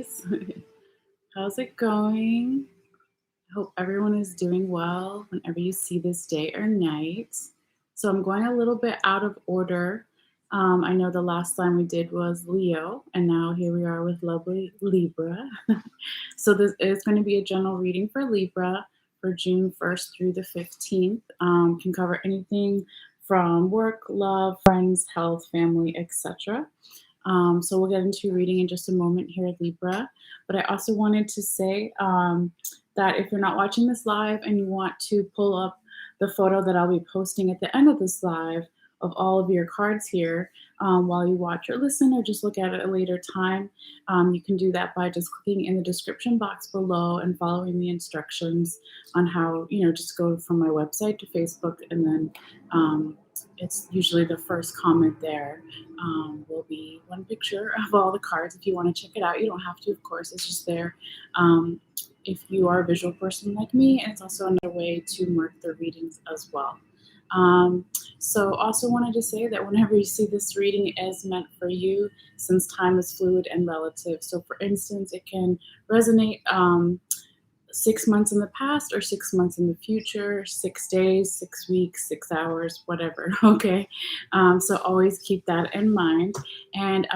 guys. How's it going? I hope everyone is doing well whenever you see this day or night. So I'm going a little bit out of order. I know the last time we did was Leo, and now here we are with lovely Libra. So this is going to be a general reading for Libra for June 1st through the 15th. Can cover anything from work, love, friends, health, family, etc. So we'll get into reading in just a moment here, Libra. But I also wanted to say that if you're not watching this live and you want to pull up the photo that I'll be posting at the end of this live of all of your cards here while you watch or listen or just look at it at a later time, you can do that by just clicking in the description box below and following the instructions on how, just go from my website to Facebook, and then it's usually the first comment there will be one picture of all the cards. If you want to check it out, you don't have to, of course, it's just there. If you are a visual person like me, and it's also another way to mark the readings as well. So also wanted to say that whenever you see this reading is meant for you, since time is fluid and relative. So for instance, it can resonate 6 months in the past or 6 months in the future, 6 days, 6 weeks, 6 hours, whatever. Okay. So always keep that in mind. And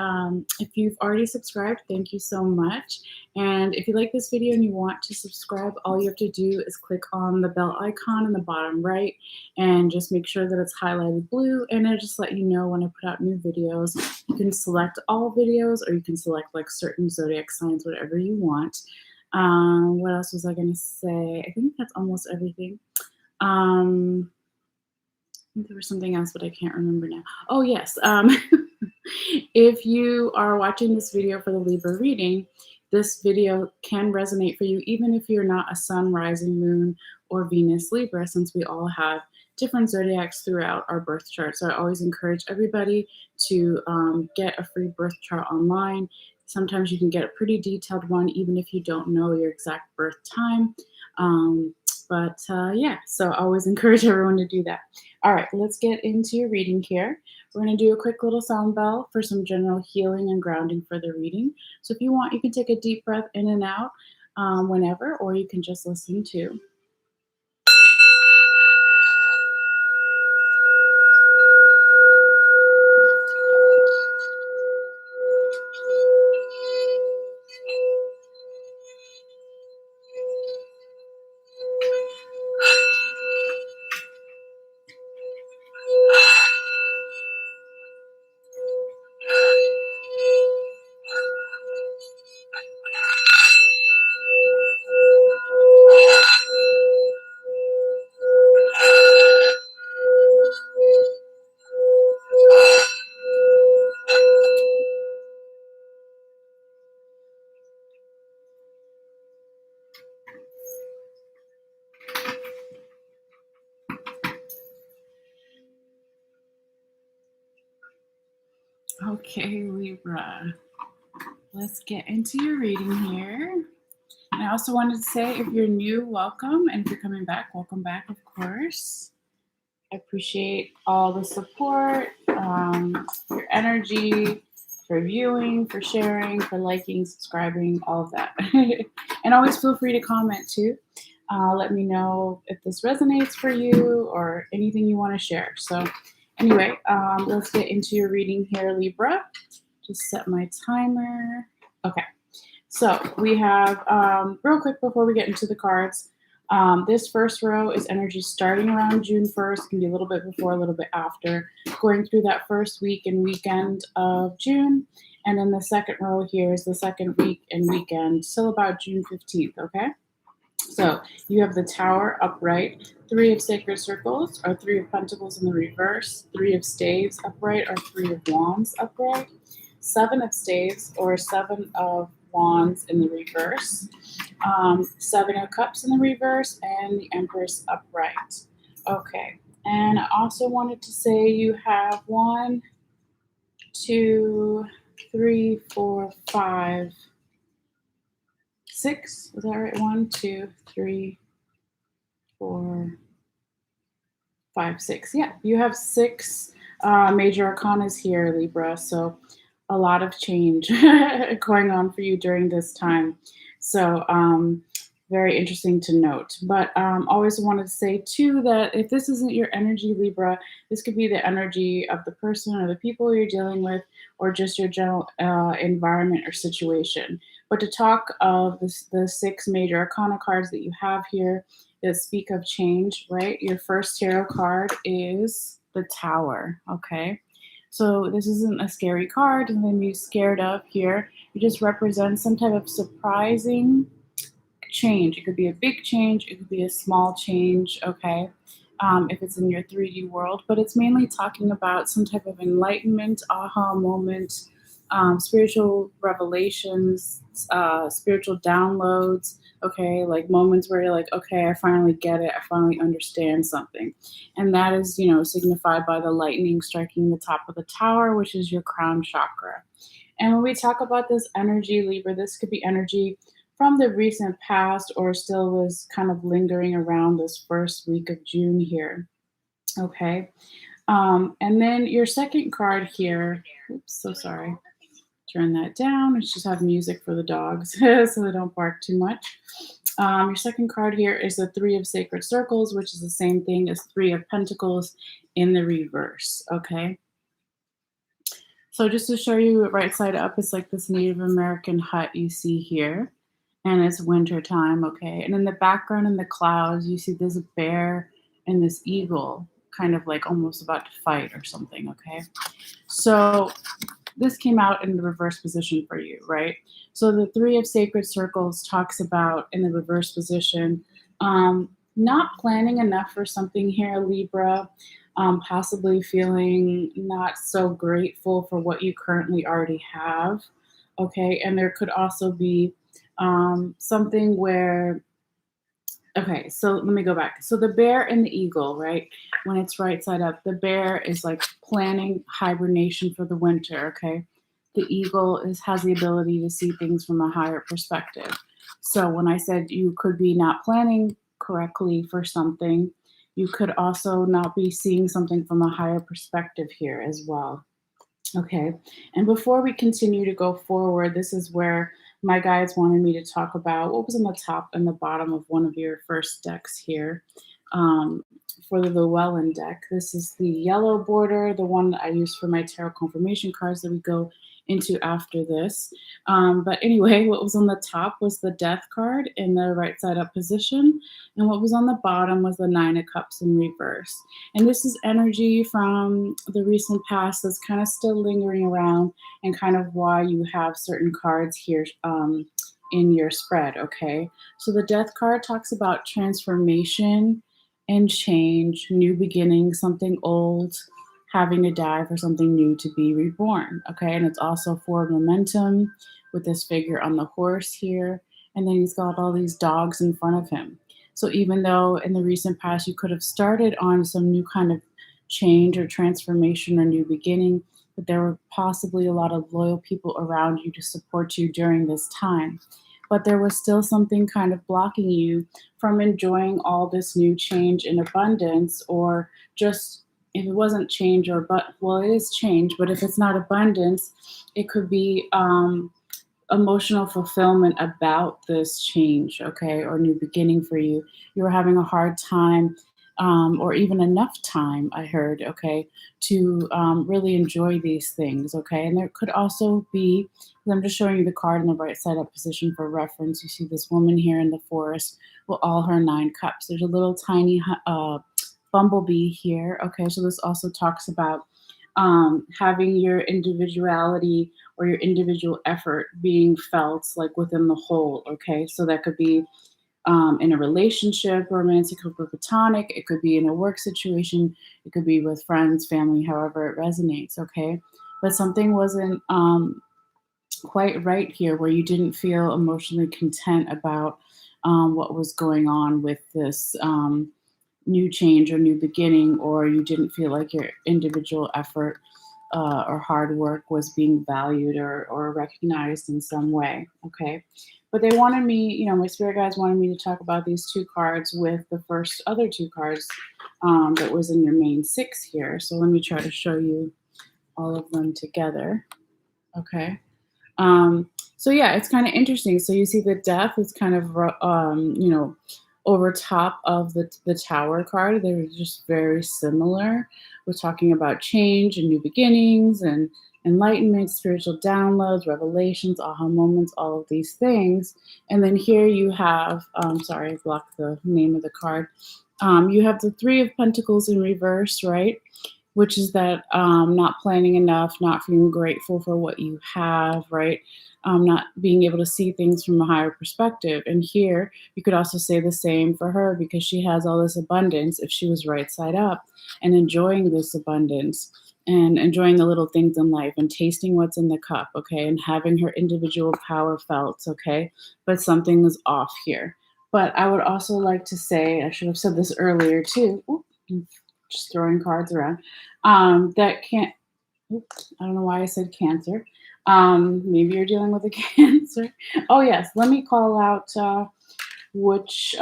if you've already subscribed, thank you so much. And if you like this video and you want to subscribe, all you have to do is click on the bell icon in the bottom right and just make sure that it's highlighted blue, and it'll just let you know when I put out new videos. You can select all videos, or you can select like certain zodiac signs, whatever you want. What else was I going to say? I think that's almost everything. I think there was something else, but I can't remember now. Oh, yes. If you are watching this video for the Libra reading, this video can resonate for you, even if you're not a sun, rising, moon, or Venus Libra, since we all have different zodiacs throughout our birth chart. So I always encourage everybody to get a free birth chart online. Sometimes you can get a pretty detailed one, even if you don't know your exact birth time. Yeah, so I always encourage everyone to do that. All right, let's get into your reading here. We're going to do a quick little sound bell for some general healing and grounding for the reading. So if you want, you can take a deep breath in and out whenever, or you can just listen to. Okay, Libra, let's get into your reading here. And I also wanted to say, if you're new, welcome. And if you're coming back, welcome back, of course. I appreciate all the support, your energy, for viewing, for sharing, for liking, subscribing, all of that. And always feel free to comment too. Let me know if this resonates for you or anything you want to share. So anyway, let's get into your reading here, Libra. Just set my timer. Okay. So we have, real quick before we get into the cards, this first row is energy starting around June 1st, can be a little bit before, a little bit after, going through that first week and weekend of June. And then the second row here is the second week and weekend, till about June 15th, okay? So you have the Tower upright, 3 of Sacred Circles, or 3 of Pentacles in the reverse, 3 of Staves upright, or 3 of Wands upright, 7 of Staves, or 7 of Wands in the reverse, 7 of Cups in the reverse, and the Empress upright. Okay, and I also wanted to say you have 1, 2, 3, 4, 5, 6. Is that right? 1, 2, 3, 4, 5, 6. Yeah, you have 6 major arcanas here, Libra. So a lot of change going on for you during this time. So, very interesting to note. But always wanted to say too that if this isn't your energy, Libra, this could be the energy of the person or the people you're dealing with, or just your general environment or situation. But to talk of the six major arcana cards that you have here that speak of change, right? Your first tarot card is the Tower, okay? So this isn't a scary card, nothing to be scared of here. It just represents some type of surprising change. It could be a big change, it could be a small change, okay, if it's in your 3D world, but it's mainly talking about some type of enlightenment, aha moment, spiritual revelations, spiritual downloads, okay, like moments where you're like, okay, I finally get it, I finally understand something. And that is, signified by the lightning striking the top of the tower, which is your crown chakra. And when we talk about this energy, Libra, this could be energy from the recent past or still was kind of lingering around this first week of June here. Okay. And then your second card here, oops, so sorry. Turn that down. Let's just have music for the dogs so they don't bark too much. Your second card here is the Three of Sacred Circles, which is the same thing as Three of Pentacles in the reverse. Okay. So just to show you right side up, it's like this Native American hut you see here. And it's winter time, okay? And in the background in the clouds, you see this bear and this eagle kind of like almost about to fight or something, okay? So this came out in the reverse position for you, right? So the Three of Sacred Circles talks about in the reverse position, not planning enough for something here, Libra, possibly feeling not so grateful for what you currently already have, okay? And there could also be something where, okay, so let me go back. So the bear and the eagle, right? When it's right side up, the bear is like planning hibernation for the winter, okay? The eagle has the ability to see things from a higher perspective. So when I said you could be not planning correctly for something, you could also not be seeing something from a higher perspective here as well. Okay. And before we continue to go forward, this is where my guides wanted me to talk about what was on the top and the bottom of one of your first decks here. Um, for the Llewellyn deck, this is the yellow border, the one that I use for my tarot confirmation cards that we go into after this. But anyway, what was on the top was the Death card in the right side up position, and what was on the bottom was the Nine of Cups in reverse. And this is energy from the recent past that's kind of still lingering around, and kind of why you have certain cards here in your spread, okay? So the Death card talks about transformation and change, new beginnings, something old having to die for something new to be reborn, okay? And it's also for momentum with this figure on the horse here. And then he's got all these dogs in front of him. So even though in the recent past you could have started on some new kind of change or transformation or new beginning, but there were possibly a lot of loyal people around you to support you during this time. But there was still something kind of blocking you from enjoying all this new change in abundance, or just if it wasn't change or but well, it is change, but if it's not abundance, it could be emotional fulfillment about this change, okay, or new beginning for you. You were having a hard time, or even enough time, I heard, okay, to really enjoy these things, okay. And there could also be, 'cause I'm just showing you the card in the right side up position for reference. You see this woman here in the forest with all her nine cups. There's a little tiny bumblebee here, okay. So this also talks about having your individuality or your individual effort being felt like within the whole, okay? So that could be in a relationship, romantic or platonic, it could be in a work situation, it could be with friends, family, however it resonates, okay? But something wasn't quite right here where you didn't feel emotionally content about what was going on with this new change or new beginning, or you didn't feel like your individual effort or hard work was being valued or recognized in some way. Okay. But they wanted me, my spirit guides wanted me to talk about these two cards with the first other two cards that was in your main six here. So let me try to show you all of them together. Okay. So yeah, it's kind of interesting. So you see the death is kind of over top of the tower card. They're just very similar. We're talking about change and new beginnings and enlightenment, spiritual downloads, revelations, aha moments, all of these things. And then here you have, sorry, I blocked the name of the card. You have the Three of Pentacles in reverse, right? Which is that not planning enough, not feeling grateful for what you have, right? Not being able to see things from a higher perspective. And here, you could also say the same for her because she has all this abundance if she was right side up and enjoying this abundance and enjoying the little things in life and tasting what's in the cup, okay? And having her individual power felt, okay? But something is off here. But I would also like to say, I should have said this earlier too. Oop, I'm just throwing cards around. That can't, oops, I don't know why I said Cancer. Maybe you're dealing with a Cancer. Oh yes, let me call out which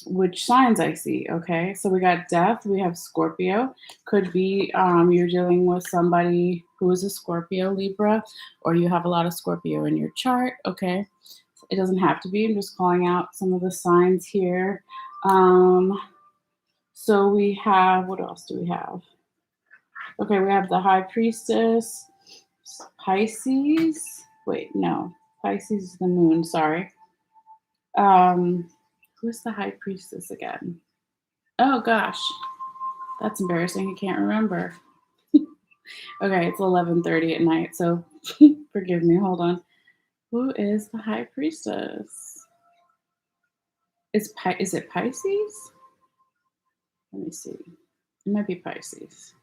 which signs I see. Okay, so we got Death. We have Scorpio. Could be you're dealing with somebody who is a Scorpio, Libra, or you have a lot of Scorpio in your chart. Okay, it doesn't have to be. I'm just calling out some of the signs here. So we have, what else do we have? Okay, we have the High Priestess, Pisces. Wait, no. Pisces is the moon, sorry. Who's the High Priestess again? Oh gosh. That's embarrassing. I can't remember. Okay, it's 11:30 at night, so forgive me. Hold on. Who is the High Priestess? Is it Pisces? Let me see. It might be Pisces.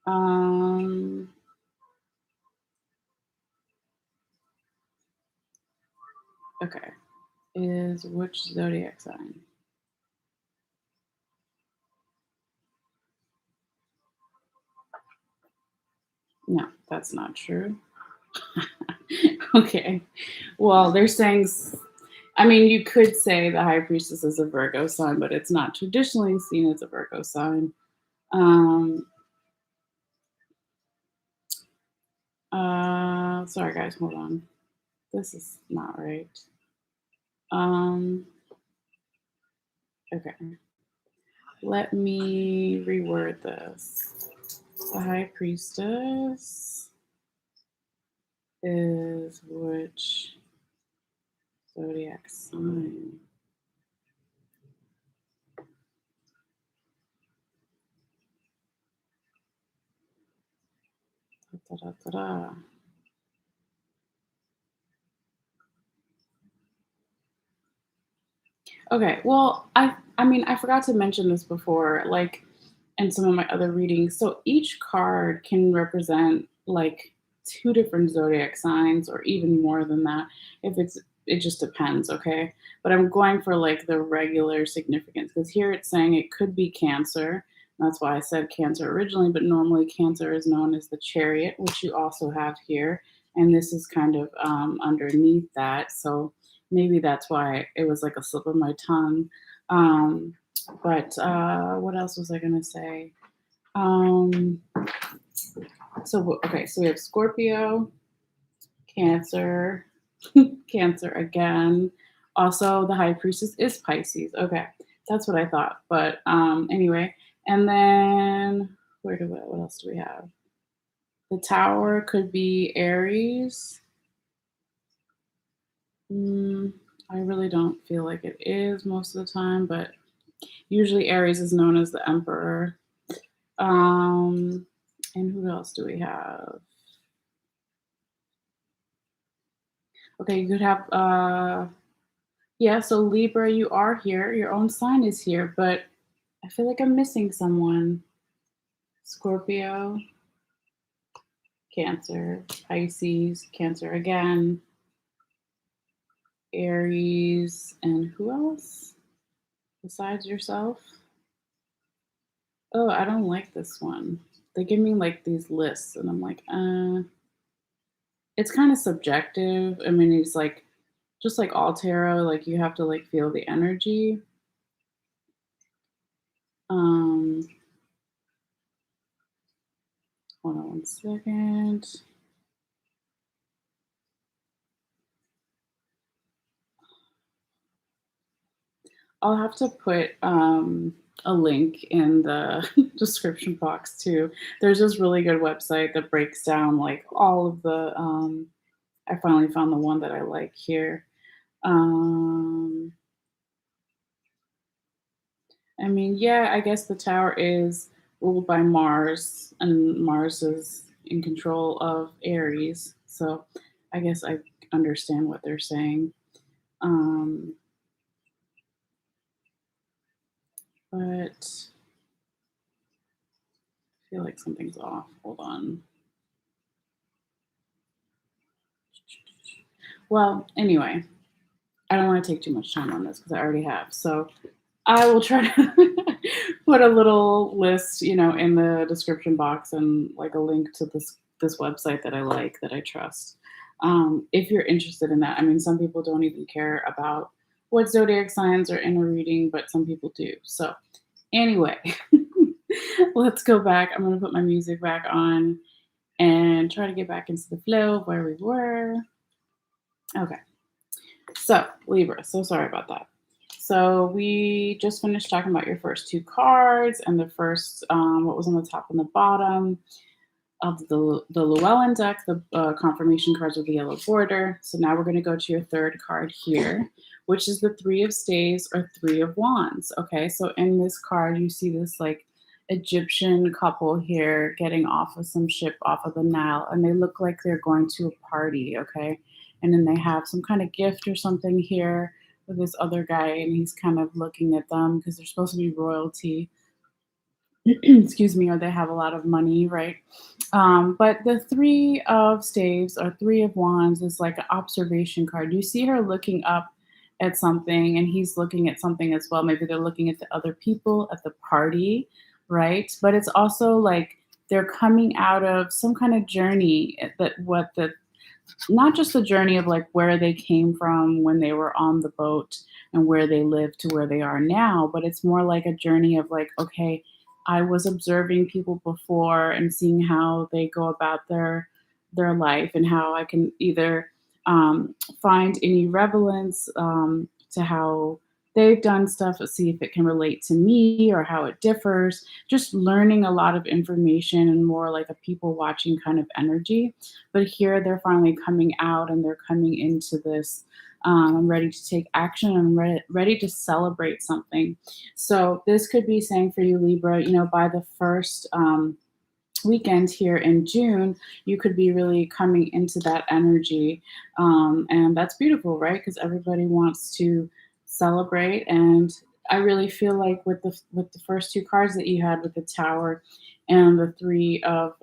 Um okay. Is which zodiac sign? No, that's not true. Okay. Well, they're saying, I mean, you could say the high priestess is a Virgo sign, but it's not traditionally seen as a Virgo sign. Um, sorry, guys, hold on. This is not right. Um, okay. Let me reword this. The high priestess is which zodiac sign? Da, da, da, da. Okay, well, I mean, I forgot to mention this before, like in some of my other readings. So each card can represent like two different zodiac signs or even more than that. If it's it just depends, okay? But I'm going for like the regular significance because here it's saying it could be Cancer. That's why I said Cancer originally, but normally Cancer is known as the Chariot, which you also have here. And this is kind of underneath that. So maybe that's why it was like a slip of my tongue. But what else was I going to say? Um, so, okay, so we have Scorpio, Cancer, Cancer again. Also, the high priestess is Pisces. Okay, that's what I thought. But anyway, and then what else do we have? The tower could be Aries. Mm, I really don't feel like it is most of the time, but usually Aries is known as the emperor. Um, and who else do we have? Okay, you could have yeah, so Libra, you are here. Your own sign is here, but I feel like I'm missing someone. Scorpio, Cancer, Pisces, Cancer again, Aries, and who else besides yourself? Oh, I don't like this one. They give me like these lists, and I'm like, it's kind of subjective. I mean, it's like just like all tarot, like you have to like feel the energy. Um, Hold on one second. I'll have to put a link in the description box too. There's this really good website that breaks down like all of the. I finally found the one that I like here. Um, I mean, yeah, I guess the tower is ruled by Mars, and Mars is in control of Aries. So I guess I understand what they're saying. Um, but I feel like something's off. Hold on. Well, anyway, I don't want to take too much time on this because I already have. So I will try to put a little list, in the description box and like a link to this website that I like, that I trust. If you're interested in that, I mean, some people don't even care about what zodiac signs are in a reading, but some people do. So anyway, let's go back. I'm gonna put my music back on and try to get back into the flow of where we were. Okay. So, Libra, so sorry about that. So, we just finished talking about your first two cards and the first, what was on the top and the bottom of the Llewellyn deck, the confirmation cards with the yellow border. So, now we're going to go to your third card here, which is the Three of Staves or Three of Wands. Okay, so in this card, you see this like Egyptian couple here getting off of some ship off of the Nile, and they look like they're going to a party. Okay, and then they have some kind of gift or something here with this other guy, and he's kind of looking at them because they're supposed to be royalty. Excuse me, or they have a lot of money, right? But the Three of Staves or Three of Wands is like an observation card. You see her looking up at something, and he's looking at something as well. Maybe they're looking at the other people at the party, right? But it's also like they're coming out of some kind of journey that what the not just the journey of like where they came from when they were on the boat and where they lived to where they are now, but it's more like a journey of like, okay, I was observing people before and seeing how they go about their life and how I can either find any relevance to how they've done stuff, see if it can relate to me or how it differs. Just learning a lot of information and more like a people watching kind of energy. But here they're finally coming out and they're coming into this. I'm ready to take action. I'm ready to celebrate something. So this could be saying for you, Libra, by the first weekend here in June, you could be really coming into that energy. And that's beautiful, right? Because everybody wants to celebrate. And I really feel like with the first two cards that you had with the Tower and the Three of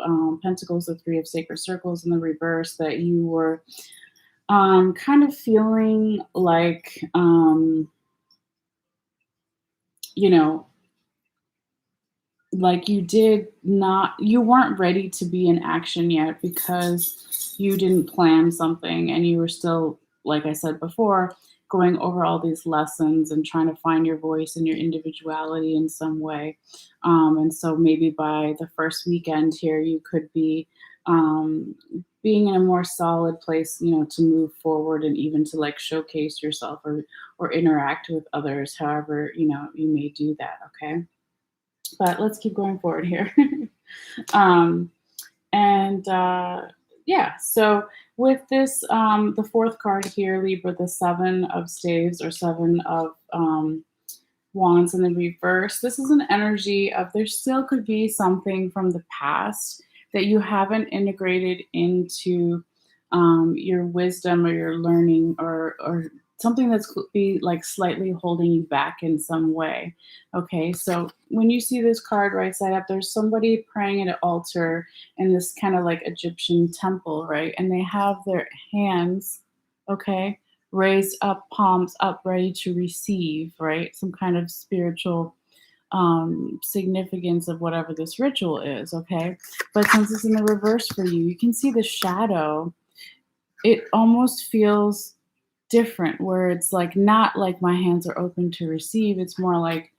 Pentacles, the Three of Sacred Circles in the reverse, that you were kind of feeling like, you know, like you weren't ready to be in action yet because you didn't plan something and you were still, like I said before, going over all these lessons and trying to find your voice and your individuality in some way. And so maybe by the first weekend here, you could be um, being in a more solid place, to move forward and even to like showcase yourself or interact with others, however, you may do that. Okay. But let's keep going forward here. um, and yeah, so with this, the fourth card here, Libra, the Seven of Staves or Seven of Wands in the reverse, this is an energy of there still could be something from the past that you haven't integrated into your wisdom or your learning or something that's could be like slightly holding you back in some way. Okay, so when you see this card right side up, there's somebody praying at an altar in this kind of like Egyptian temple, right? And they have their hands, okay, raised up, palms up, ready to receive, right? Some kind of spiritual significance of whatever this ritual is, okay? But since it's in the reverse for you, you can see the shadow. It almost feels different, where it's like not like my hands are open to receive. It's more like,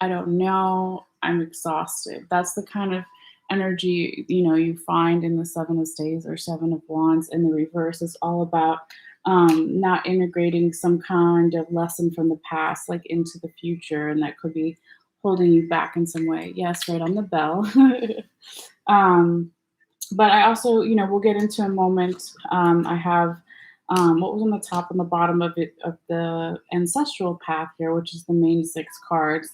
I don't know, I'm exhausted. That's the kind of energy, you find in the Seven of Staves or Seven of Wands in the reverse is all about not integrating some kind of lesson from the past, like into the future, and that could be holding you back in some way. Yes, right on the bell. um, but I also, we'll get into a moment. I have what was on the top and the bottom of it of the ancestral path here, which is the main six cards,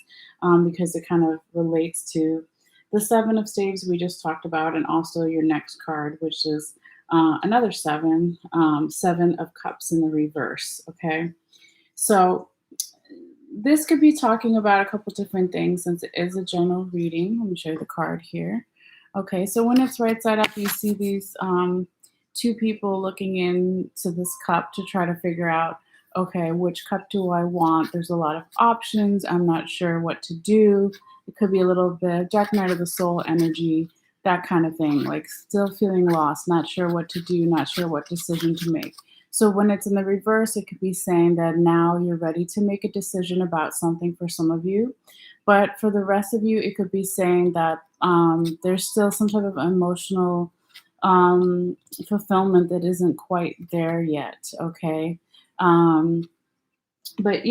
because it kind of relates to the Seven of Staves we just talked about, and also your next card, which is another seven, Seven of Cups in the reverse. Okay, so this could be talking about a couple different things since it is a general reading. Let me show you the card here. Okay, so when it's right side up, you see these two people looking into this cup to try to figure out, okay, which cup do I want? There's a lot of options. I'm not sure what to do. It could be a little bit dark night of the soul energy, that kind of thing, like still feeling lost, not sure what to do, not sure what decision to make. So when it's in the reverse, it could be saying that now you're ready to make a decision about something for some of you. But for the rest of you, it could be saying that there's still some type of emotional fulfillment that isn't quite there yet. Okay. But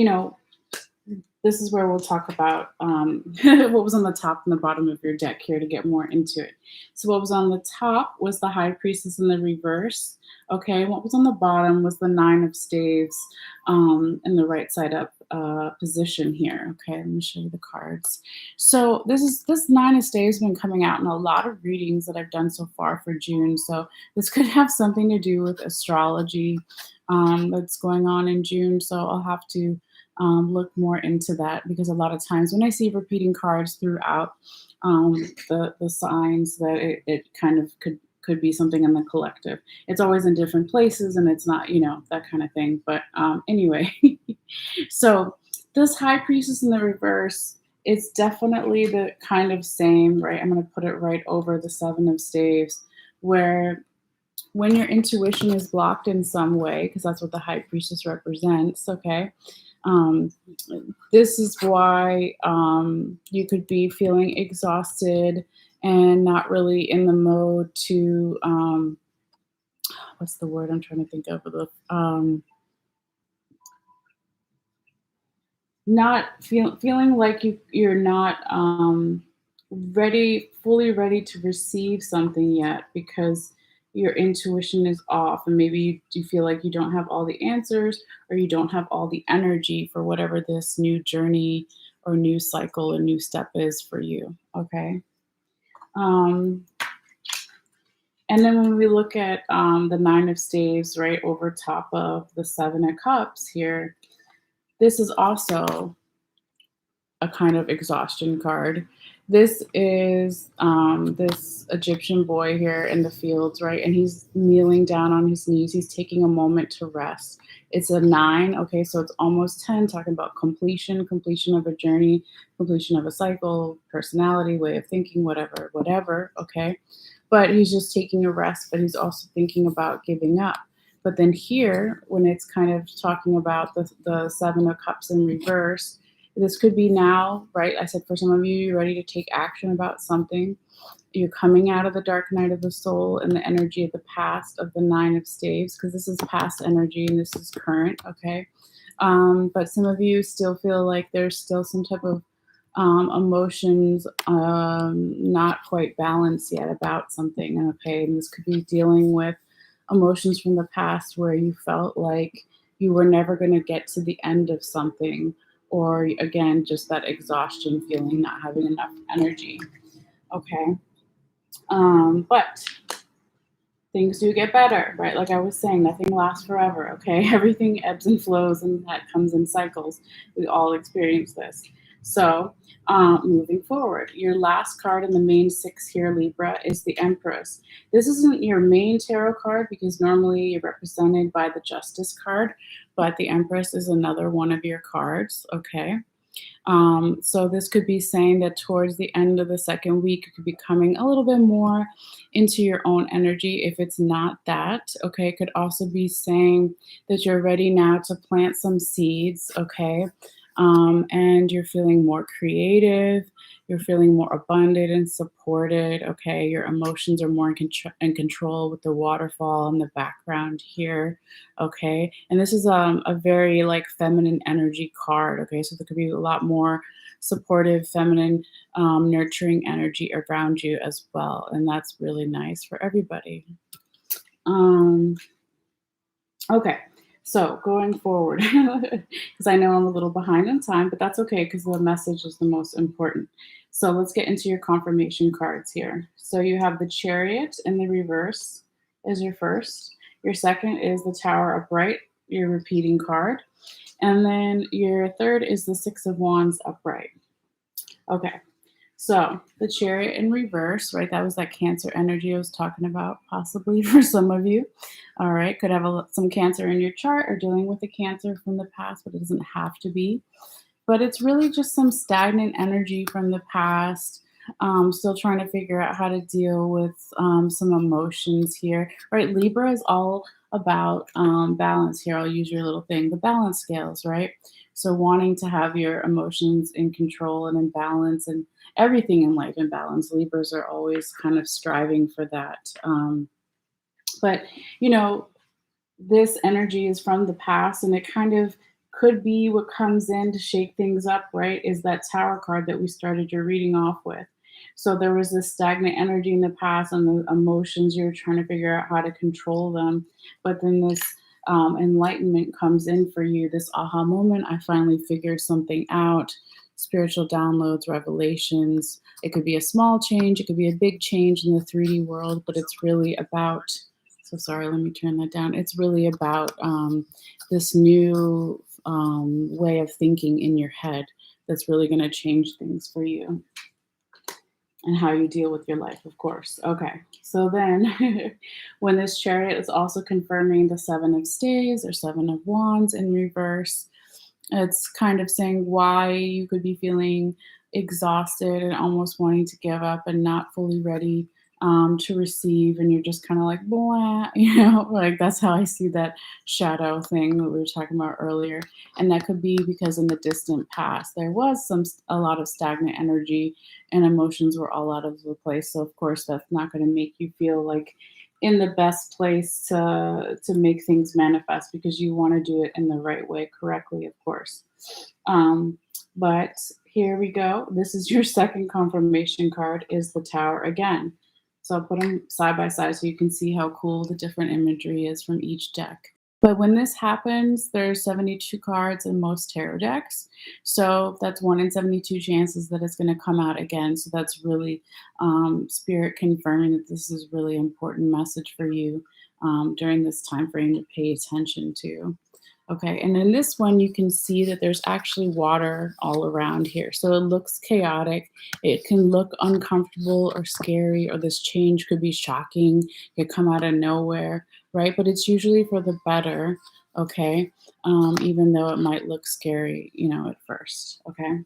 this is where we'll talk about what was on the top and the bottom of your deck here to get more into it. So what was on the top was the High Priestess in the reverse. Okay, what was on the bottom was the Nine of Staves in the right side up position here. Okay, let me show you the cards. So this Nine of Staves has been coming out in a lot of readings that I've done so far for June. So this could have something to do with astrology that's going on in June. So I'll have to look more into that, because a lot of times when I see repeating cards throughout the signs, that it kind of could be something in the collective. It's always in different places, and it's not, that kind of thing. But anyway, so this High Priestess in the reverse, it's definitely the kind of same, right? I'm going to put it right over the Seven of Staves, where when your intuition is blocked in some way, because that's what the High Priestess represents, okay? This is why you could be feeling exhausted and not really in the mode to, what's the word I'm trying to think of? Not feeling like you're not fully ready to receive something yet, because your intuition is off, and maybe you feel like you don't have all the answers, or you don't have all the energy for whatever this new journey or new cycle or new step is for you. Okay. And then when we look at the Nine of Staves right over top of the Seven of Cups here, this is also a kind of exhaustion card. This is this Egyptian boy here in the fields, right? And he's kneeling down on his knees. He's taking a moment to rest. It's a 9, okay? So it's almost 10, talking about completion of a journey, completion of a cycle, personality, way of thinking, whatever, okay? But he's just taking a rest, but he's also thinking about giving up. But then here, when it's kind of talking about the Seven of Cups in reverse, this could be now, right? I said for some of you, you're ready to take action about something. You're coming out of the dark night of the soul and the energy of the past of the Nine of Staves, because this is past energy and this is current, okay? But some of you still feel like there's still some type of emotions not quite balanced yet about something, okay? And this could be dealing with emotions from the past where you felt like you were never going to get to the end of something, or again, just that exhaustion feeling, not having enough energy. Okay. But things do get better, right? Like I was saying, nothing lasts forever. Okay. Everything ebbs and flows, and that comes in cycles. We all experience this. So moving forward, your last card in the main 6 here, Libra, is the Empress. This isn't your main tarot card, because normally you're represented by the Justice card, but the Empress is another one of your cards, okay? So this could be saying that towards the end of the second week, you could be coming a little bit more into your own energy. If it's not that, okay, it could also be saying that you're ready now to plant some seeds, okay? And you're feeling more creative. You're feeling more abundant and supported. Okay, your emotions are more in control with the waterfall in the background here. Okay, and this is a very like feminine energy card. Okay, so there could be a lot more supportive, feminine, nurturing energy around you as well, and that's really nice for everybody. Um, Okay, so going forward, because I know I'm a little behind on time, but that's okay because the message is the most important. So let's get into your confirmation cards here. So you have the Chariot in the reverse is your first. Your second is the Tower upright, your repeating card. And then your third is the Six of Wands upright. Okay, so the Chariot in reverse, right? That was that Cancer energy I was talking about, possibly for some of you. All right, could have some Cancer in your chart or dealing with the Cancer from the past, but it doesn't have to be. But it's really just some stagnant energy from the past. Still trying to figure out how to deal with some emotions here. Right, Libra is all about balance here. I'll use your little thing, the balance scales, right? So wanting to have your emotions in control and in balance and everything in life in balance. Libras are always kind of striving for that. But, you know, this energy is from the past and it kind of could be what comes in to shake things up, right? Is that Tower card that we started your reading off with. So there was this stagnant energy in the past and the emotions, you're trying to figure out how to control them. But then this enlightenment comes in for you, this aha moment. I finally figured something out. Spiritual downloads, revelations. It could be a small change, it could be a big change in the 3D world, but it's really about, so sorry, let me turn that down. It's really about this new way of thinking in your head that's really going to change things for you and how you deal with your life, of course. Okay, so then when this Chariot is also confirming the Seven of Staves or Seven of Wands in reverse, it's kind of saying why you could be feeling exhausted and almost wanting to give up and not fully ready to receive. And you're just kind of like, blah, like that's how I see that shadow thing that we were talking about earlier. And that could be because in the distant past, there was a lot of stagnant energy and emotions were all out of the place. So, of course, that's not going to make you feel like in the best place to make things manifest because you want to do it in the right way, correctly, of course. But here we go. This is your second confirmation card is the Tower again. So I'll put them side by side so you can see how cool the different imagery is from each deck. But when this happens, there's 72 cards in most tarot decks. So that's 1 in 72 chances that it's going to come out again. So that's really spirit confirming that this is a really important message for you during this time frame to pay attention to. Okay, and in this one, you can see that there's actually water all around here. So it looks chaotic. It can look uncomfortable or scary, or this change could be shocking. It could come out of nowhere, right? But it's usually for the better, okay? Even though it might look scary, at first, okay?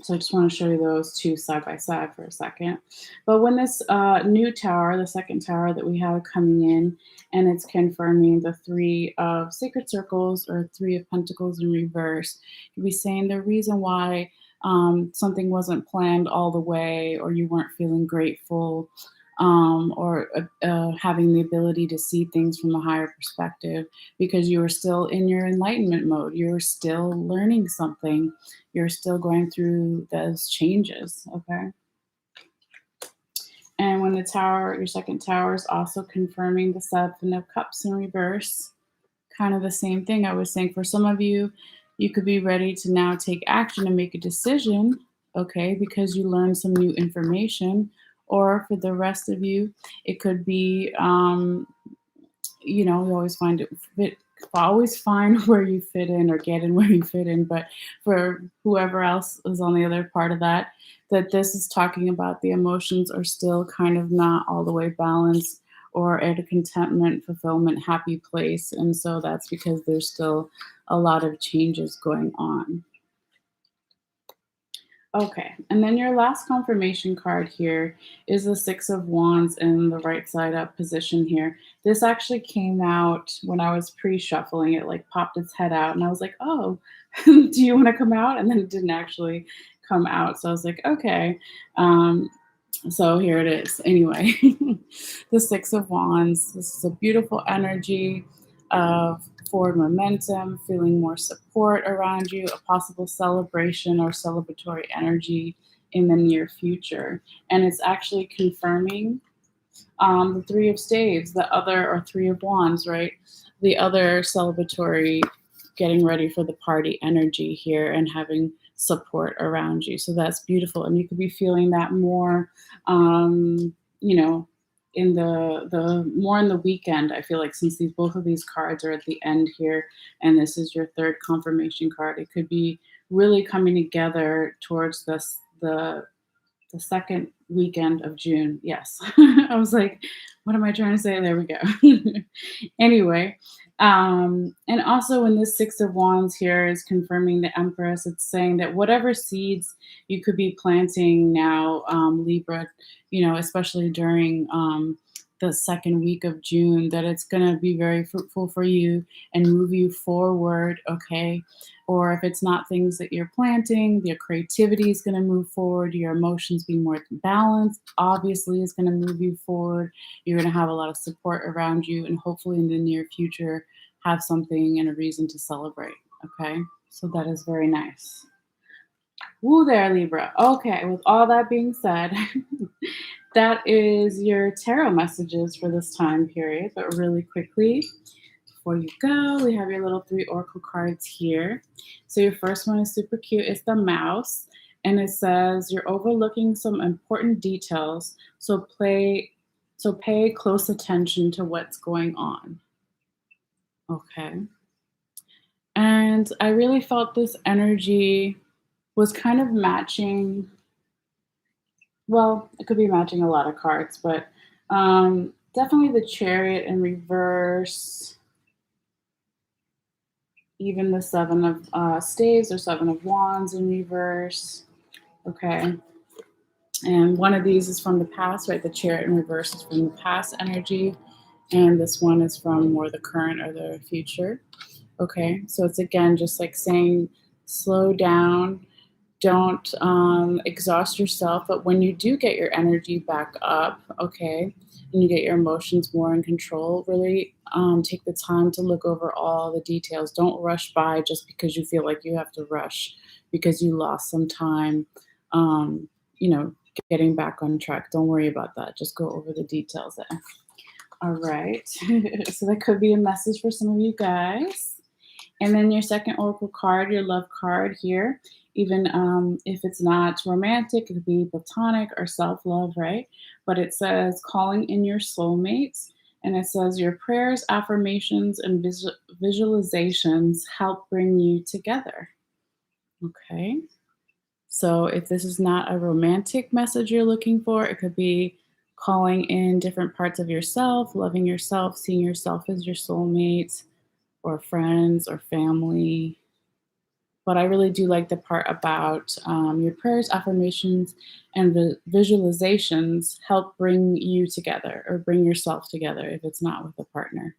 So I just want to show you those two side by side for a second. But when this new tower, the second tower that we have coming in, and it's confirming the Three of Sacred Circles or Three of Pentacles in reverse, you'll be saying the reason why something wasn't planned all the way or you weren't feeling grateful or having the ability to see things from a higher perspective because you were still in your enlightenment mode. You were still learning something. You're still going through those changes, okay? And when the tower, your second tower is also confirming the Seven of Cups in reverse, kind of the same thing I was saying. For some of you, you could be ready to now take action and make a decision, okay, because you learned some new information. Or for the rest of you, it could be, you always always find where you fit in or get in where you fit in. But for whoever else is on the other part of that this is talking about the emotions are still kind of not all the way balanced or at a contentment, fulfillment, happy place. And so that's because there's still a lot of changes going on. Okay, and then your last confirmation card here is the Six of Wands in the right side up position here. This actually came out when I was pre-shuffling. It like popped its head out, and I was like, "Oh, do you want to come out?" And then it didn't actually come out, so I was like, "Okay." Um, so here it is. Anyway, the Six of Wands. This is a beautiful energy of forward momentum, feeling more support around you, a possible celebration or celebratory energy in the near future. And it's actually confirming the Three of Staves, the other, or Three of Wands, right? The other celebratory, getting ready for the party energy here and having support around you. So that's beautiful. And you could be feeling that more, you know, in the more in the weekend. I feel like since these both of these cards are at the end here, and this is your third confirmation card, it could be really coming together towards the second weekend of June. Yes. I was like, what am I trying to say? There we go. Anyway, and also when this Six of Wands here is confirming the Empress, it's saying that whatever seeds you could be planting now, Libra, especially during the second week of June, that it's going to be very fruitful for you and move you forward, okay? Or if it's not things that you're planting, your creativity is going to move forward, your emotions being more balanced, obviously, is going to move you forward. You're going to have a lot of support around you, and hopefully in the near future, have something and a reason to celebrate, okay? So that is very nice. Woo there, Libra. Okay, with all that being said, that is your tarot messages for this time period. But really quickly, before you go, we have your little 3 oracle cards here. So your first one is super cute. It's the mouse, and it says you're overlooking some important details. So pay close attention to what's going on. Okay. And I really felt this energy was kind of matching. Well, it could be matching a lot of cards, but definitely the Chariot in reverse, even the Seven of Staves or Seven of Wands in reverse. Okay. And one of these is from the past, right? The Chariot in reverse is from the past energy, and this one is from more the current or the future. Okay. So it's again just like saying slow down, don't exhaust yourself, but when you do get your energy back up, okay, and you get your emotions more in control, really take the time to look over all the details. Don't rush by just because you feel like you have to rush because you lost some time, um, you know, getting back on track. Don't worry about that. Just go over the details there. All right. So that could be a message for some of you guys. And then your second oracle card, your love card here, even if it's not romantic, it could be platonic or self-love, right? But it says calling in your soulmates. And it says your prayers, affirmations, and visualizations help bring you together. Okay. So if this is not a romantic message you're looking for, it could be calling in different parts of yourself, loving yourself, seeing yourself as your soulmate, or friends or family. But I really do like the part about your prayers, affirmations, and visualizations help bring you together or bring yourself together if it's not with a partner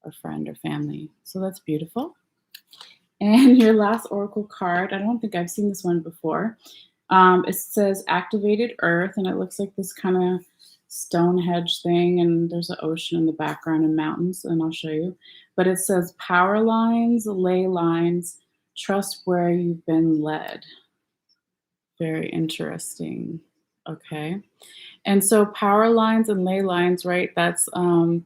or friend or family. So that's beautiful. And your last oracle card, I don't think I've seen this one before. It says activated earth, and it looks like this kind of Stonehenge thing, and there's an ocean in the background and mountains, and I'll show you. But it says power lines, ley lines, trust where you've been led. Very interesting. Okay. And so power lines and ley lines, right? That's the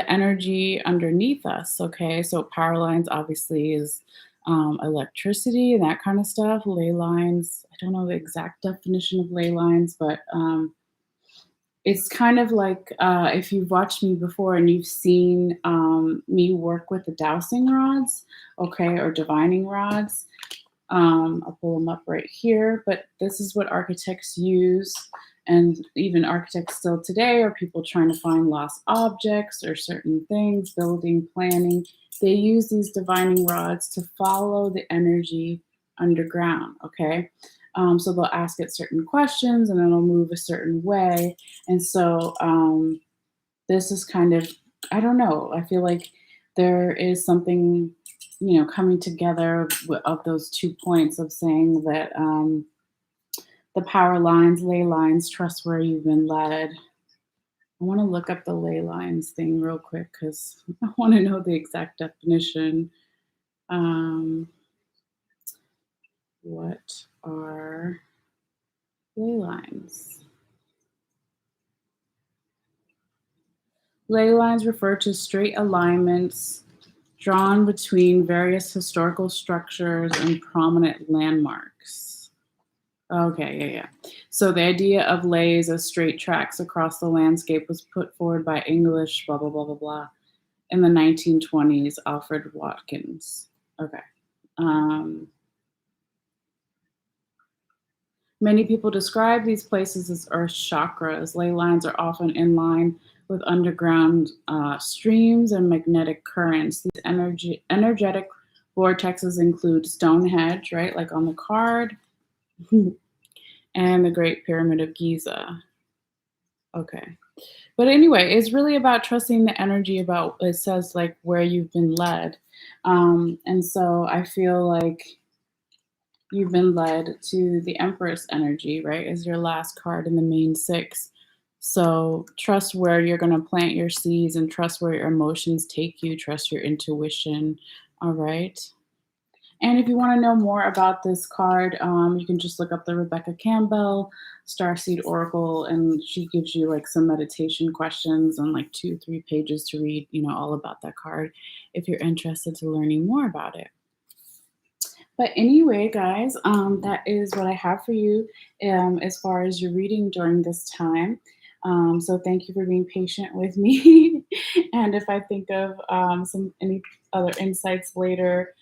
energy underneath us. Okay. So power lines obviously is electricity and that kind of stuff. Ley lines, I don't know the exact definition of ley lines, but it's kind of like if you've watched me before and you've seen me work with the dowsing rods, okay, or divining rods. I'll pull them up right here, but this is what architects use, and even architects still today, or people trying to find lost objects or certain things, building, planning. They use these divining rods to follow the energy underground, okay? So they'll ask it certain questions and it'll move a certain way. And so this is kind of, I don't know, I feel like there is something, coming together of those 2 points of saying that the power lines, ley lines, trust where you've been led. I want to look up the ley lines thing real quick because I want to know the exact definition. What are ley lines? Ley lines refer to straight alignments drawn between various historical structures and prominent landmarks. Okay, yeah. So the idea of lays as straight tracks across the landscape was put forward by English, blah, blah, blah, blah, blah, in the 1920s, Alfred Watkins. Okay. Many people describe these places as earth chakras. Ley lines are often in line with underground streams and magnetic currents. These energetic vortexes include Stonehenge, right, like on the card, and the Great Pyramid of Giza. Okay. But anyway, it's really about trusting the energy about, it says like where you've been led. And so I feel like you've been led to the Empress energy, right? Is your last card in the main six. So trust where you're going to plant your seeds and trust where your emotions take you. Trust your intuition. All right. And if you want to know more about this card, you can just look up the Rebecca Campbell Starseed Oracle, and she gives you like some meditation questions and like 2-3 pages to read, all about that card if you're interested to learning more about it. But anyway, guys, that is what I have for you as far as your reading during this time. So thank you for being patient with me. And if I think of any other insights later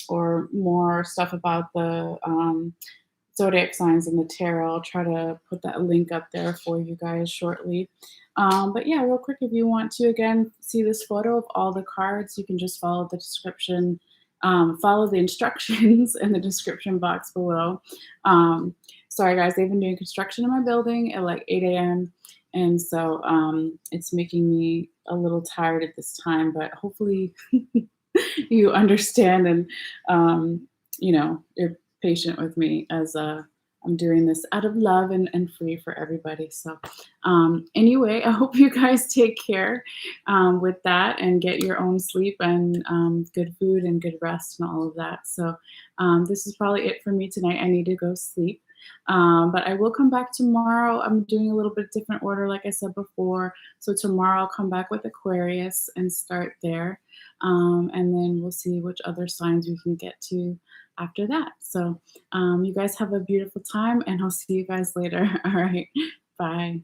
or more stuff about the zodiac signs in the tarot, I'll try to put that link up there for you guys shortly. But yeah, real quick, if you want to, again, see this photo of all the cards, you can just follow the description. Follow the instructions in the description box below. Sorry, guys, they've been doing construction in my building at like 8 a.m. And so it's making me a little tired at this time, but hopefully you understand and, you're patient with me as I'm doing this out of love and free for everybody. So anyway, I hope you guys take care with that and get your own sleep and good food and good rest and all of that. So this is probably it for me tonight. I need to go sleep. But I will come back tomorrow. I'm doing a little bit different order, like I said before. So tomorrow I'll come back with Aquarius and start there. And then we'll see which other signs we can get to after that. So you guys have a beautiful time, and I'll see you guys later. All right. Bye.